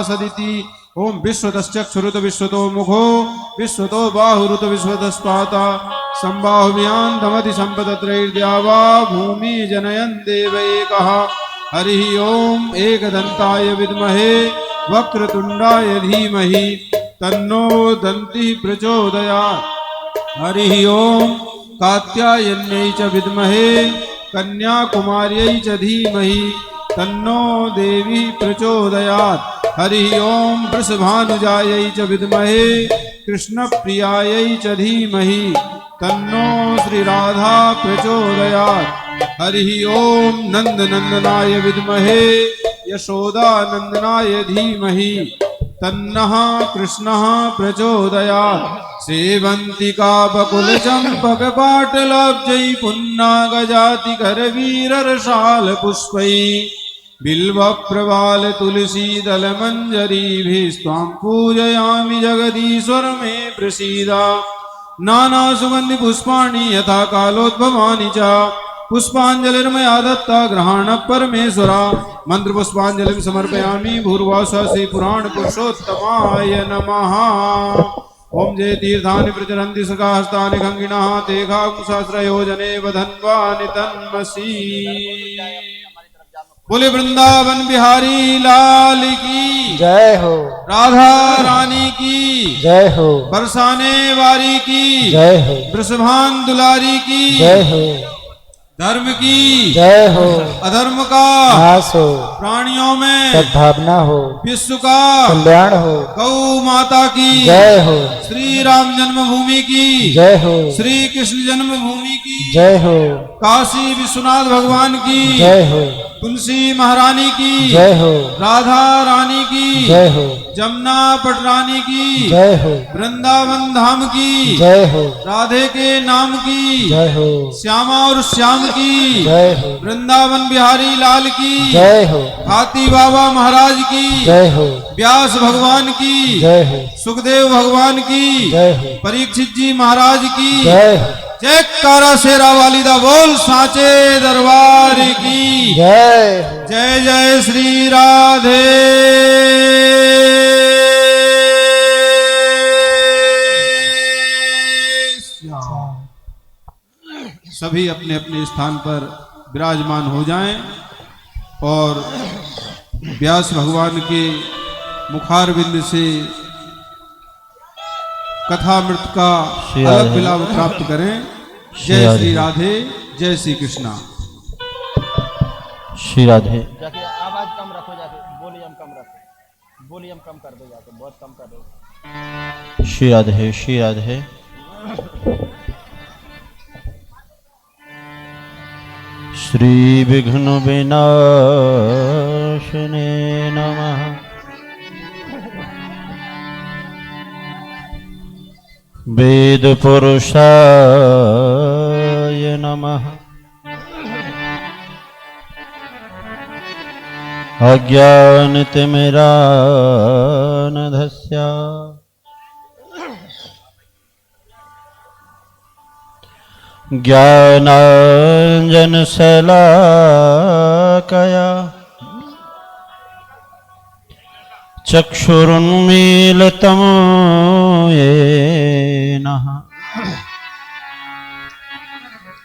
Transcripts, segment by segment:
सदिति ओम विश्वतश्चक्षुरुत विश्वतो मुखो विश्वतो बाहुरुत विश्वतस्पाता संबाहुव्यां धमति संपतत्रैर्द्यावा भूमि जनयन् देव एकः हरि ओम एकदन्ताय विद्महे वक्रतुंडाय धीमहि तन्नो दन्ति प्रचोदयात् हरि ओम कात्यायन्यै च विद्महे कन्याकुमार्यै च धीमहि तन्नो देवी प्रचोदयात् हरि ओम वृषभानुजायै च विद्महे कृष्णप्रियायै च धीमहि तन्नो श्रीराधा प्रचोदयात् हरि ओम नंदनंदनाय विद्महे यशोदानंदनाय धीमहि तन्नः कृष्णः प्रचोदयात् सेवन्तिका बकुलचम्पकपाटलाब्जै पुन्नागजातिकरवीररसालपुष्पै बिल्वप्रवाल तुलसीदलमञ्जरीभिस्त्वां पूजयामि जगदीश्वर मे प्रसीद नानासुगन्धिपुष्पाणि यथा कालोद्भवानि च पुष्पाञ्जलिर्मया दत्ता गृहाण परमेश्वरा मन्त्रपुष्पाञ्जलिं समर्पयामि भूर्भुवः पुराणपुरुषोत्तमाय नमः ओम जय तीर्थानि प्रचरन्ति सखाहस्तानि खंगिणः तेघांसहस्रयोजने वधन्वानि तन्मसि बोले वृंदावन बिहारी लाल की जय हो, राधा रानी की जय हो, बरसाने वारी की जय हो, वृषभान दुलारी की जय हो, धर्म की जय हो, अधर्म का नाश हो, प्राणियों में सद्भावना हो, विश्व का कल्याण हो, गौ माता की जय हो, श्री राम जन्मभूमि की जय हो, श्री कृष्ण जन्मभूमि की जय हो, काशी विश्वनाथ भगवान की जय हो, तुलसी महारानी की जय हो, राधा रानी की जय हो, जमुना पटरानी की जय हो, वृंदावन धाम की जय हो, राधे के नाम की जय हो, श्यामा और श्याम की जय हो, वृंदावन बिहारी लाल की जय हो, हाथी बाबा महाराज की जय हो, व्यास भगवान की जय हो, सुखदेव भगवान की जय हो, परीक्षित जी महाराज की जय हो, जयकारा शेरा वालिदा बोल साचे दरबार की जय हो। जय जय श्री राधे। सभी अपने अपने स्थान पर विराजमान हो जाएं और व्यास भगवान के मुखारविंद से कथामृत का अलग विलाप प्राप्त करें। जय श्री राधे, जय श्री कृष्णा। श्री राधे। जाके आवाज कम रखो, जाके वॉल्यूम कम रखो, वॉल्यूम कम कर दो, जाके बहुत कम कर दो। श्री राधे, श्री राधे। श्री विघ्न विनाशने नमः। वेद पुरुषाय नमः। अज्ञानतिमिरान्धस्य ज्ञानाञ्जनशलाकया चक्षुरुन्मीलितं येन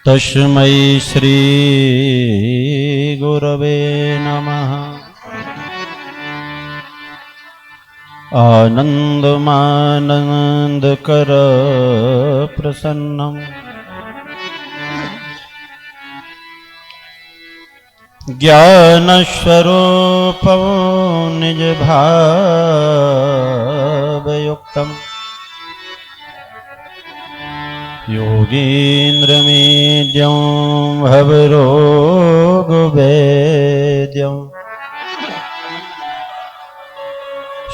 तस्मै श्री गुरवे नमः। आनन्दमानन्दकर प्रसन्नम् ज्ञानस्वरूपं निजभावयुक्तम् योगीन्द्रमीड्यं भवरोगवेद्यम्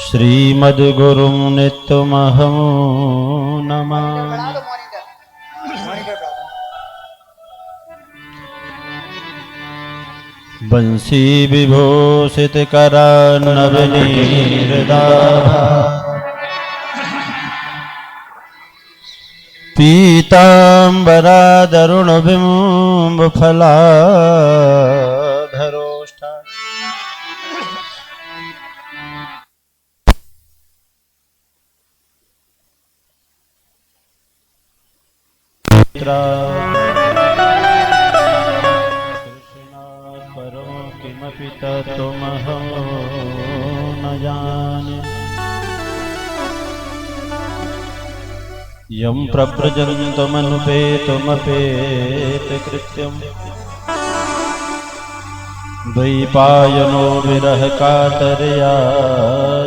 श्रीमद्गुरुं नित्यमहं नमामि। बंसी विभूषित करान्नवनीरदाभा पीताम्बरादरुणबिम्बफलाधरोष्ठा पित्रा कृष्णात् परो किमपि तत्त्वमहं न जाने यं प्रव्रजन्तमनुपेतमपेतकृत्यम् द्वैपायनो विरह कातरया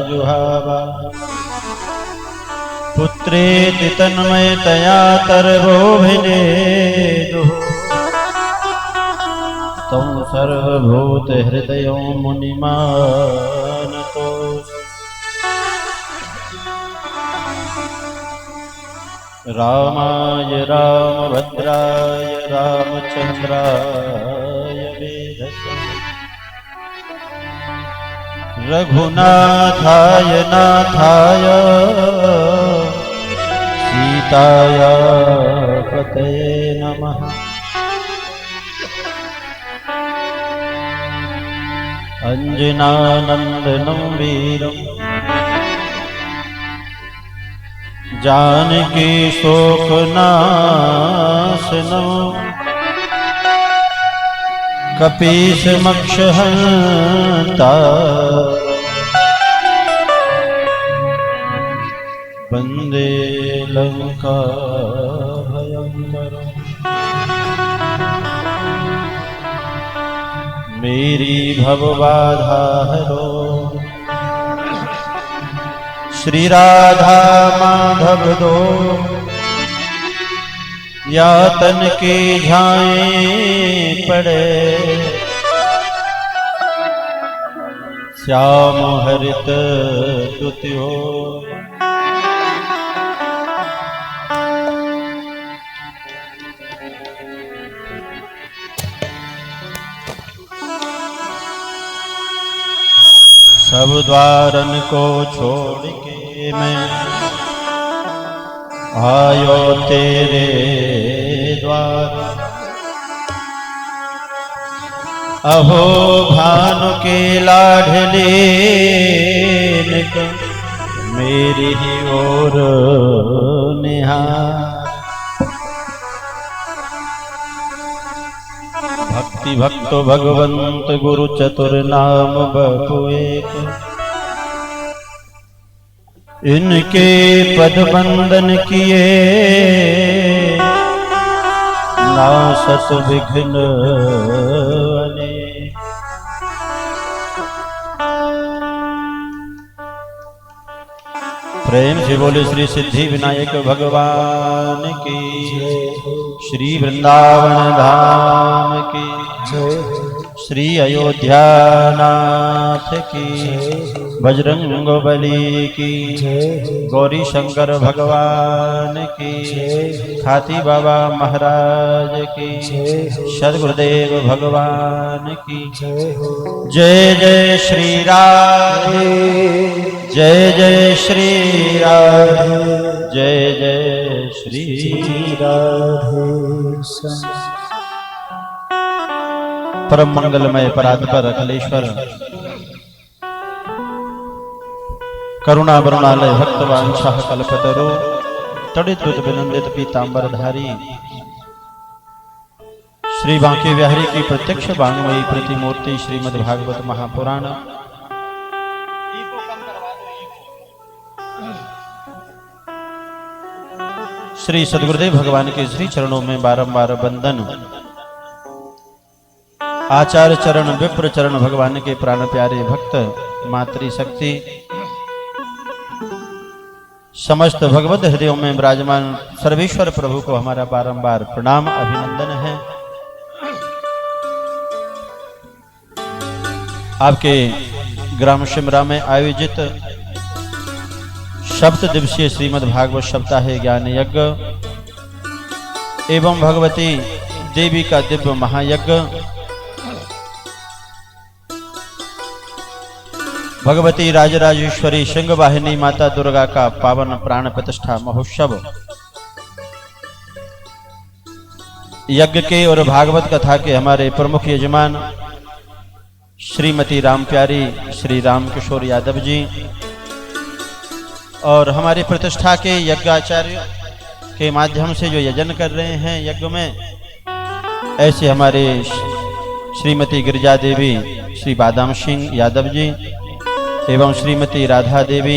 जुहावा पुत्रेति तन्मयतया तर्वोऽभिनेदुः तं सर्वभूतहृदयो मुनिमानतोऽस्मि रामाय रामभद्राय रामचन्द्राय वेधसे रघुनाथाय नाथाय सीताया पतये नमः अंजनानन्दनं वीरं जानकी शोकनाशनं कपीशमक्षहन्ता वन्दे लङ्का भयङ्करम् मेरी भवबाधा हरो श्री राधा माधव दो यातन के झाएं पड़े श्याम हरित तुत्यो सब द्वारन को छोड़ के मैं आयो तेरे द्वार अहो भानु के लाडले मेरी ही ओर निहार भक्ति भक्तो भगवंत गुरु चतुर नाम बहु एक इनके पद बंदन किए नासत विघ्न अनेक प्रेम से बोले श्री सिद्धि विनायक भगवान की श्री वृंदावन धाम की श्री अयोध्या नाथ की बजरंग बली की गौरी शंकर भगवान की खाती बाबा महाराज की सद्गुरुदेव भगवान की जय जय श्री राधे जय जय श्री राधे जय जय श्री राधे परम मंगलमय परात्पर अखिलेश्वर करुणा वरुणालय भक्तवांछः कल्पतरु तड़ित विनंदित पीतांबरधारी श्री बांके बिहारी की प्रत्यक्ष वांगमयी प्रतिमूर्ति श्रीमद्भागवत महापुराण श्री सद्गुरुदेव भगवान के श्री चरणों में बारंबार वंदन। आचार्य चरण विप्र चरण भगवान के प्राण प्यारे भक्त मातृशक्ति समस्त भगवत हृदयों में विराजमान सर्वेश्वर प्रभु को हमारा बारंबार प्रणाम अभिनंदन है। आपके ग्राम शिमरा में आयोजित सप्त दिवसीय श्रीमद् भागवत सप्ताह ज्ञान यज्ञ एवं भगवती देवी का दिव्य महायज्ञ भगवती राजराजेश्वरी सिंहवाहिनी माता दुर्गा का पावन प्राण प्रतिष्ठा महोत्सव यज्ञ के और भागवत कथा के हमारे प्रमुख यजमान श्रीमती राम प्यारी श्री राम किशोर यादव जी और हमारी प्रतिष्ठा के यज्ञाचार्य के माध्यम से जो यजन कर रहे हैं यज्ञ में, ऐसे हमारे श्रीमती गिरिजा देवी, श्री बादाम सिंह यादव जी एवं श्रीमती राधा देवी,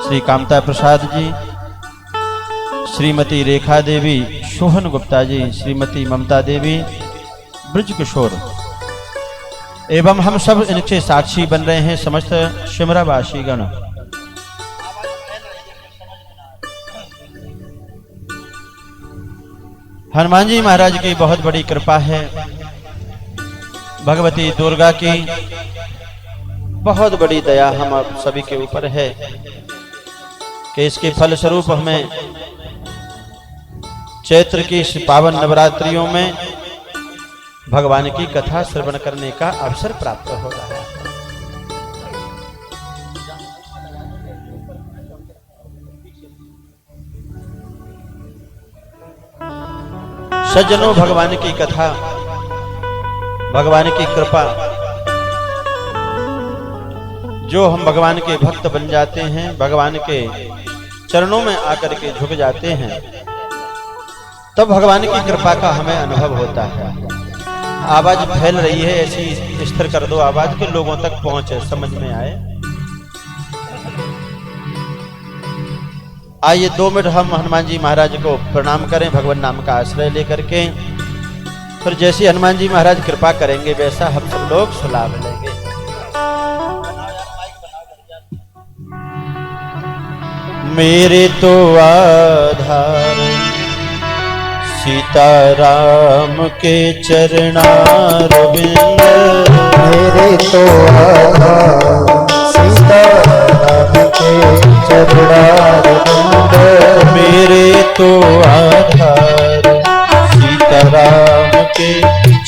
श्री कामता प्रसाद जी, श्रीमती रेखा देवी, शोहन गुप्ता जी, श्रीमती ममता देवी, ब्रज किशोर एवं हम सब इनके साक्षी बन रहे हैं समस्त शिमरावासी गण। हनुमान जी महाराज की बहुत बड़ी कृपा है, भगवती दुर्गा की बहुत बड़ी दया हम आप सभी के ऊपर है कि इसके फल स्वरूप हमें चैत्र की इस पावन नवरात्रियों में भगवान की कथा श्रवण करने का अवसर प्राप्त हो रहा है। सज्जनों, भगवान की कथा, भगवान की कृपा, जो हम भगवान के भक्त बन जाते हैं, भगवान के चरणों में आकर के झुक जाते हैं, तब भगवान की कृपा का हमें अनुभव होता है। आवाज फैल रही है, ऐसी स्थिर कर दो आवाज के लोगों तक पहुंचे, समझ में आए। आइए 2 मिनट हम हनुमान जी महाराज को प्रणाम करें, भगवान नाम का आश्रय लेकर के। फिर जैसे हनुमान जी महाराज कृपा करेंगे वैसा हम सब लोग सुलाभ लेंगे। मेरे तो आधार सीताराम के चरणारविंद, मेरे तो आधार सीताराम के चरणारविंद, मेरे तो आधार सीताराम के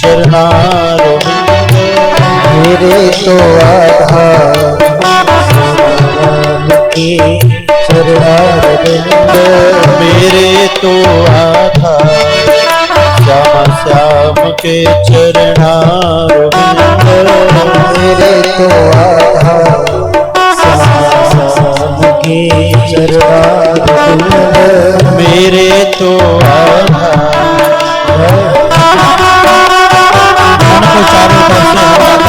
चरणारविंद, मेरे तो आधार सीताराम के चरणारविंद, मेरे तो आधार श्याम श्याम के चरणारविंद, मेरे तो आधार श्याम के चरणारविंद, मेरे तो आधार उनको चारों तरफ से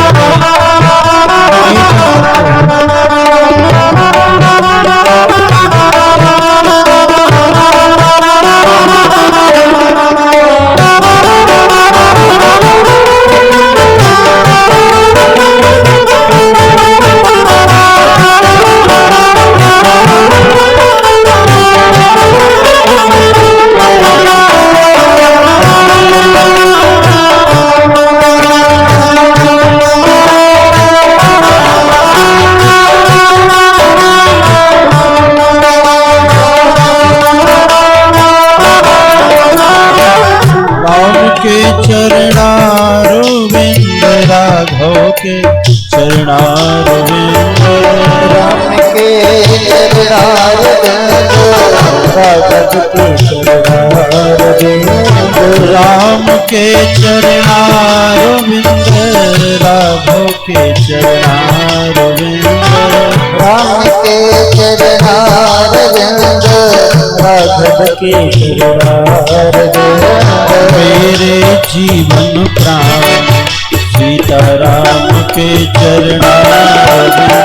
चरणारविंद, राघव के चरणारविंद, राम के चरणारविंद, राघव के चरणारविंद, राम के चरणारविंद, राघव के चरणारविंद, राम के चरणारविंद, राघव के चरणारविंद, मेरे जीवन प्राण सीताराम के चरणारविंद,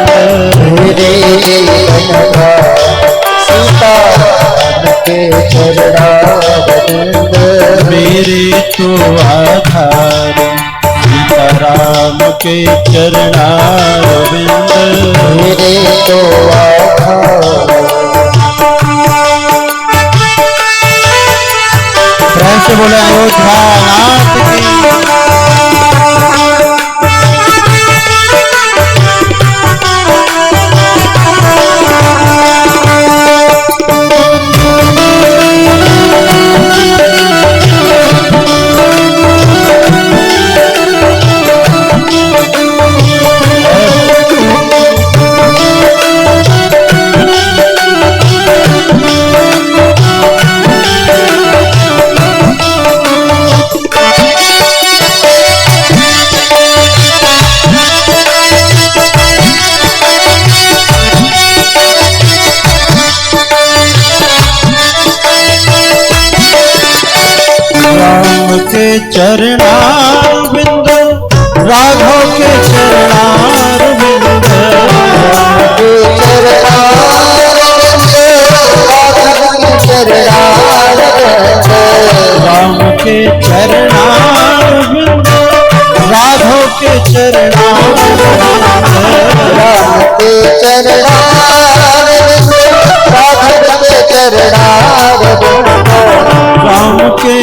मेरे जीवन प्राण सीताराम के चरणारविंद, मेरे तो आधार सीताराम के चरणारविंद, मेरे तो आधार। प्रेम से बोले अयोध्या नाथ की। चरणारविंद राघव के चरणारविंद राम के चरणारविंद राघव के चरणारविंद राम के चरणारविंद राघव के चरणारविंद राम के चरणारविंद राघव के चरणारविंद राम के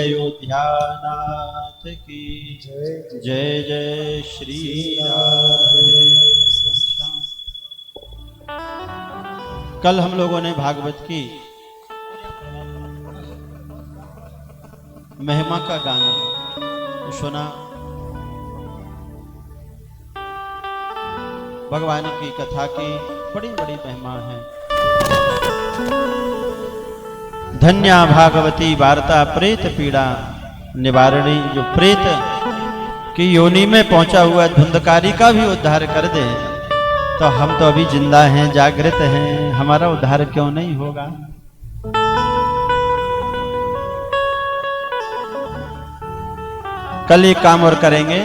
अयोध्यानाथ की जय जय श्री राधे। कल हम लोगों ने भागवत की महिमा का गाना सुना। भगवान की कथा की बड़ी बड़ी महिमा है। धन्या भागवती वार्ता प्रेत पीड़ा निवारणी। जो प्रेत की योनि में पहुंचा हुआ धुंधकारी का भी उद्धार कर दे तो हम तो अभी जिंदा हैं, जागृत हैं, हमारा उद्धार क्यों नहीं होगा। कल एक काम और करेंगे,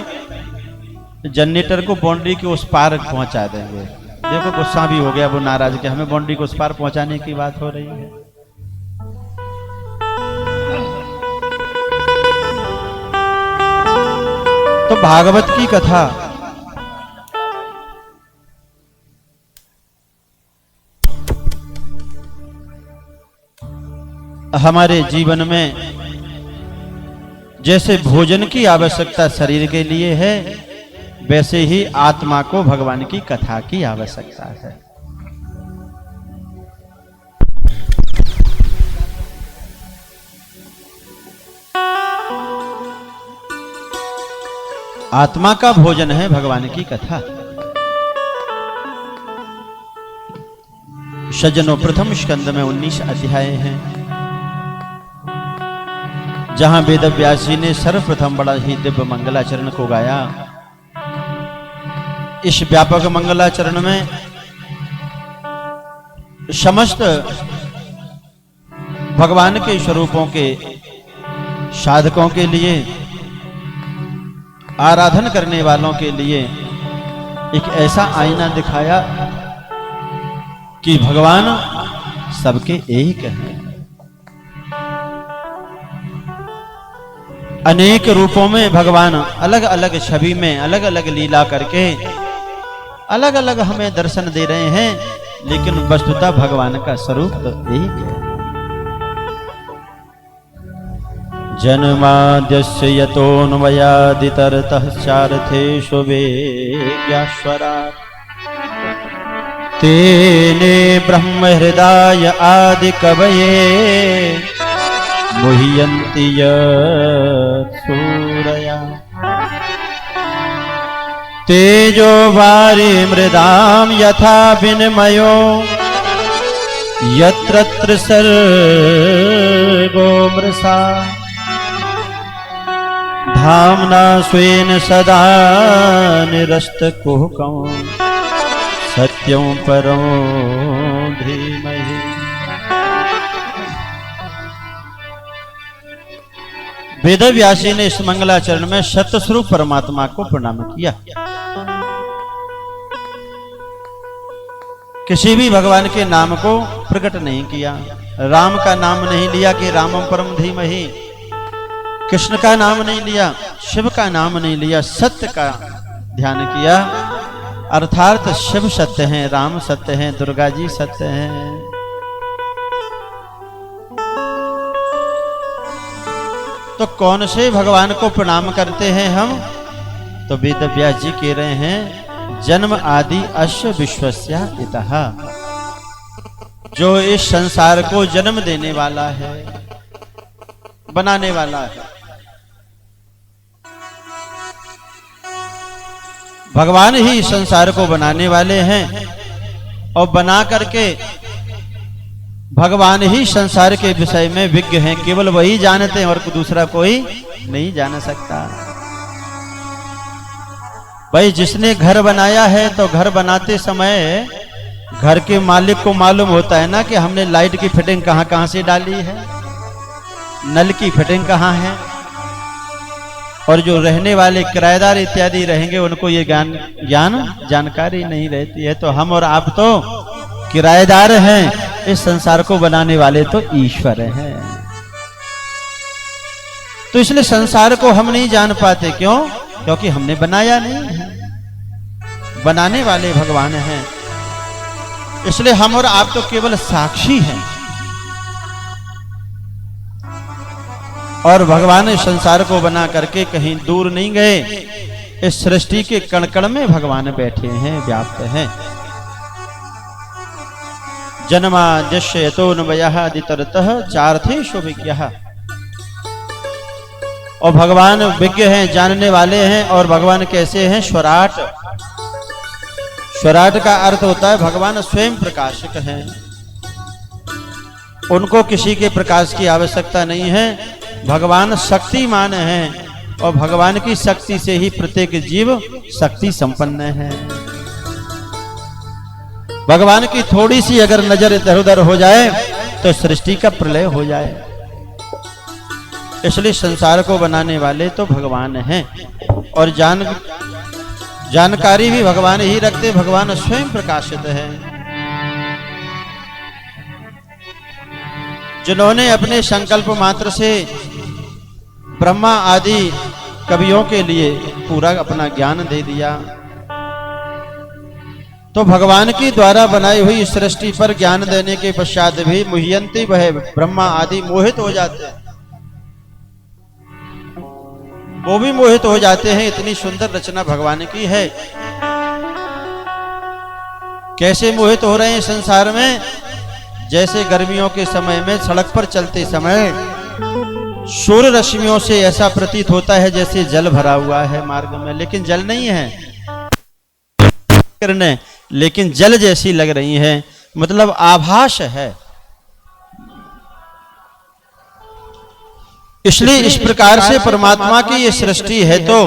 जनरेटर को बाउंड्री के उस पार पहुंचा देंगे। देखो गुस्सा भी हो गया, वो नाराज कि हमें बाउंड्री को उस पार पहुंचाने की बात हो रही है। तो भागवत की कथा हमारे जीवन में जैसे भोजन की आवश्यकता शरीर के लिए है, वैसे ही आत्मा को भगवान की कथा की आवश्यकता है। आत्मा का भोजन है भगवान की कथा। सज्जनों, प्रथम स्कंद में 19 अध्याय हैं, जहां वेद व्यास जी ने सर्वप्रथम बड़ा ही दिव्य मंगलाचरण को गाया। इस व्यापक मंगलाचरण में समस्त भगवान के स्वरूपों के साधकों के लिए, आराधन करने वालों के लिए एक ऐसा आईना दिखाया कि भगवान सबके एक हैं। अनेक रूपों में भगवान अलग अलग छवि में अलग अलग लीला करके अलग अलग हमें दर्शन दे रहे हैं, लेकिन वस्तुतः भगवान का स्वरूप तो एक है। जन्माद्यस्य यतोऽन्वयादितरतः चार्थेषु वेद्याश्वरात् तेने ब्रह्म हृदय आदि कवये मुह्यन्ति सूरया तेजो वारि मृदाम यथा विनिमयो यत्र सर्गो मृषा धाम्ना स्वेन सदा निरस्तकुहकं सत्यं परं धीमहि। वेदव्यासी ने इस मंगलाचरण में सतस्वरूप परमात्मा को प्रणाम किया। किसी भी भगवान के नाम को प्रकट नहीं किया, राम का नाम नहीं लिया कि रामम परम धीमहि, कृष्ण का नाम नहीं लिया, शिव का नाम नहीं लिया, सत्य का ध्यान किया। अर्थात शिव सत्य हैं, राम सत्य हैं, दुर्गा जी सत्य हैं। तो कौन से भगवान को प्रणाम करते हैं हम? तो वेदव्यास जी कह रहे हैं जन्म आदि अश्व विश्वस्या इतः, जो इस संसार को जन्म देने वाला है, बनाने वाला है। भगवान ही इस संसार को बनाने वाले हैं और बना करके भगवान ही संसार के विषय में विज्ञ हैं, केवल वही जानते हैं और दूसरा कोई नहीं जान सकता। भाई जिसने घर बनाया है तो घर बनाते समय घर के मालिक को मालूम होता है ना कि हमने लाइट की फिटिंग कहां कहां से डाली है, नल की फिटिंग कहां है। और जो रहने वाले किराएदार इत्यादि रहेंगे उनको ये जानकारी नहीं रहती है। तो हम और आप तो किराएदार हैं, इस संसार को बनाने वाले तो ईश्वर हैं। तो इसलिए संसार को हम नहीं जान पाते, क्यों? क्योंकि हमने बनाया नहीं है, बनाने वाले भगवान हैं। इसलिए हम और आप तो केवल साक्षी हैं और भगवान इस संसार को बना करके कहीं दूर नहीं गए। इस सृष्टि के कण कण में भगवान बैठे हैं, व्याप्त हैं। जन्मा जस्य यतोऽन्वयः अदितरतः चार्थेषु विज्ञः। और भगवान विज्ञ हैं, जानने वाले हैं। और भगवान कैसे हैं? स्वराट। स्वराट का अर्थ होता है भगवान स्वयं प्रकाशक हैं, उनको किसी के प्रकाश की आवश्यकता नहीं है। भगवान शक्तिमान हैं और भगवान की शक्ति से ही प्रत्येक जीव शक्ति संपन्न है। भगवान की थोड़ी सी अगर नजर इधर उधर हो जाए तो सृष्टि का प्रलय हो जाए। इसलिए संसार को बनाने वाले तो भगवान हैं और जानकारी भी भगवान ही रखते। भगवान स्वयं प्रकाशित है। जिन्होंने अपने संकल्प मात्र से ब्रह्मा आदि कवियों के लिए पूरा अपना ज्ञान दे दिया, तो भगवान की द्वारा बनाई हुई सृष्टि पर ज्ञान देने के पश्चात भी मुह्यन्ति वह ब्रह्मा आदि मोहित हो जाते हैं। वो भी मोहित हो जाते हैं। इतनी सुंदर रचना भगवान की है। कैसे मोहित हो रहे हैं संसार में? जैसे गर्मियों के समय में सड़क पर चलते समय सूर्य रश्मियों से ऐसा प्रतीत होता है जैसे जल भरा हुआ है मार्ग में, लेकिन जल नहीं है, किरणें लेकिन जल जैसी लग रही हैं, मतलब आभास है। इसलिए इस प्रकार से परमात्मा की ये सृष्टि है तो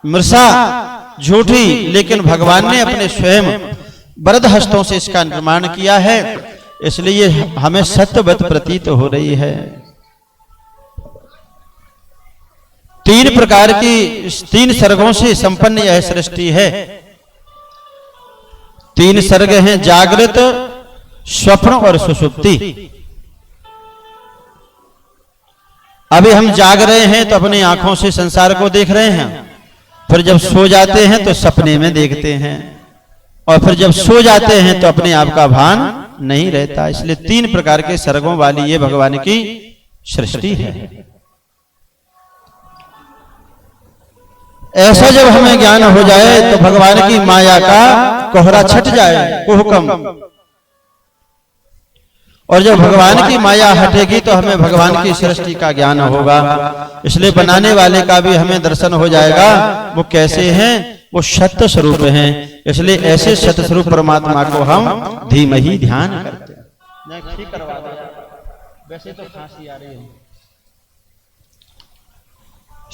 मृषा झूठी, लेकिन भगवान ने अपने स्वयं वरद हस्तों से इसका निर्माण किया है। इसलिए हमें सत्यवत प्रतीत हो रही है। तीन प्रकार की, तीन सर्गों से संपन्न यह सृष्टि है। तीन सर्ग हैं, जागृत, स्वप्न और सुषुप्ति। अभी हम जाग रहे हैं तो अपनी आंखों से संसार को देख रहे हैं, फिर जब सो जाते हैं तो सपने में देखते हैं, और फिर जब सो जाते हैं तो अपने आप का भान नहीं रहता। इसलिए तीन प्रकार के सर्गों वाली ये भगवान की सृष्टि है। ऐसा जब हमें ज्ञान हो जाए तो भगवान की माया का कोहरा छट जाए, कुहकम, और जब भगवान की माया हटेगी तो हमें भगवान की सृष्टि का ज्ञान होगा। इसलिए बनाने वाले का भी हमें दर्शन हो जाएगा। वो कैसे हैं? वो सत्य स्वरूप हैं। इसलिए ऐसे सत्य स्वरूप परमात्मा को हम धीमहि ध्यान करते हैं। ठीक करवा दो यार, वैसे तो खांसी आ रही है।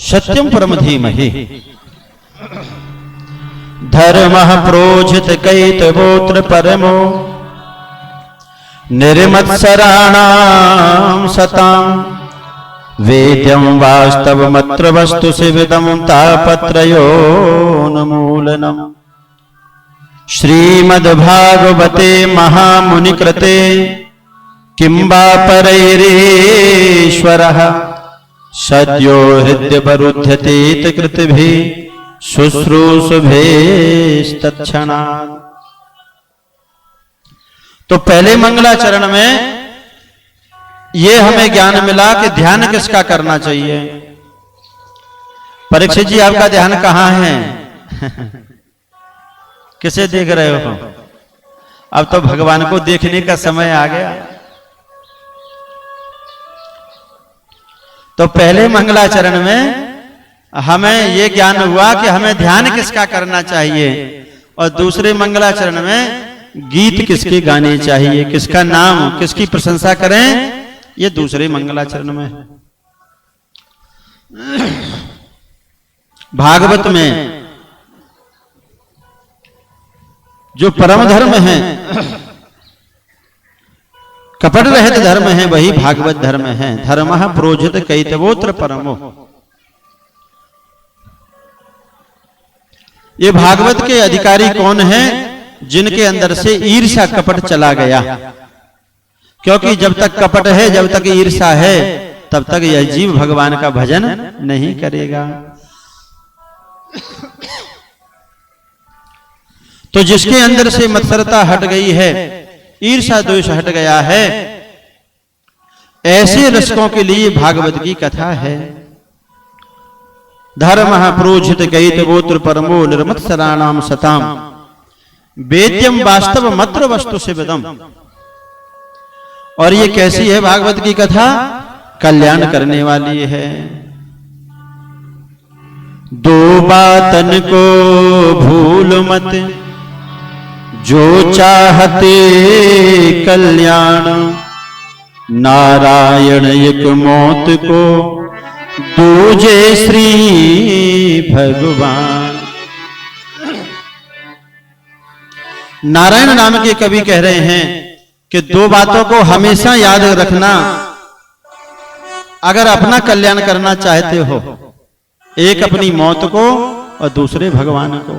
सत्यम परम धीमहि धर्मः प्रोजित कैतवोत्र परमो निर्मत्सराणां सतां वेद्यं वास्तवमत्र वस्तु शिविदं तापत्रयोन्मूलनम् श्रीमद्भागवते महामुनिकृते किं वा परैरीश्वरः सद्यो हृद्यवरुध्यतेत कृतिभिः शुश्रूषुभेस्तत्क्षणात्। तो पहले मंगलाचरण में ये हमें ज्ञान मिला कि ध्यान किसका करना चाहिए। परीक्षित जी, आपका ध्यान कहां है? किसे देख रहे हो? अब तो भगवान को देखने का समय आ गया। तो पहले मंगलाचरण में हमें ये ज्ञान हुआ कि हमें ध्यान किसका करना चाहिए, और दूसरे मंगलाचरण में गीत किसके गाने चाहिए, किसका नाम, किसकी प्रशंसा करें, ये दूसरे मंगलाचरण में। भागवत में जो परम धर्म है, कपट रहित धर्म है, वही भागवत धर्म है। धर्मः प्रोजित कैतवोत्र परमो। ये भागवत के अधिकारी कौन हैं? जिनके अंदर से ईर्ष्या कपट चला गया। क्योंकि जब तक कपट है, जब तक ईर्ष्या है, तब तक यह जीव भगवान का भजन नहीं करेगा। तो जिसके अंदर से मत्सरता हट गई है, ईर्ष्या द्वेष हट गया है, ऐसे रसिकों के लिए भागवत की कथा है। धर्मः प्रोजित कैतवोत्र परमो निर्मत्सराणां सतां वेद्यं वास्तवमत्र वस्तु शिविदम्। और ये कैसी है भागवत की कथा? कल्याण करने वाली है। दो बातन को भूल मत, जो चाहते कल्याण, नारायण एक मौत को दूजे श्री भगवान। नारायण नाम के कवि कह रहे हैं कि दो बातों को हमेशा याद रखना अगर अपना कल्याण करना चाहते हो। एक अपनी मौत को और दूसरे भगवान को।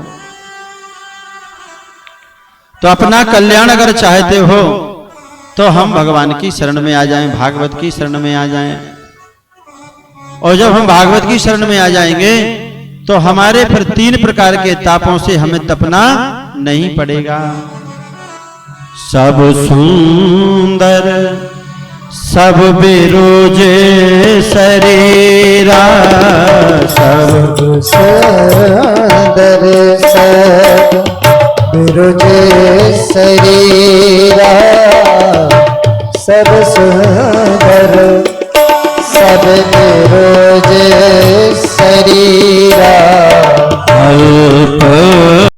तो अपना कल्याण अगर चाहते हो तो हम भगवान की शरण में आ जाएं, भागवत की शरण में आ जाएं। और जब हम भागवत की शरण में आ जाएंगे तो हमारे फिर 3 प्रकार के तापों से हमें तपना नहीं पड़ेगा। सब सुंदर सब बिरोजे शरीरा, सब सुंदर सब बिरोजे शरीरा, सब सुंदर सब बिरोजे शरीरा।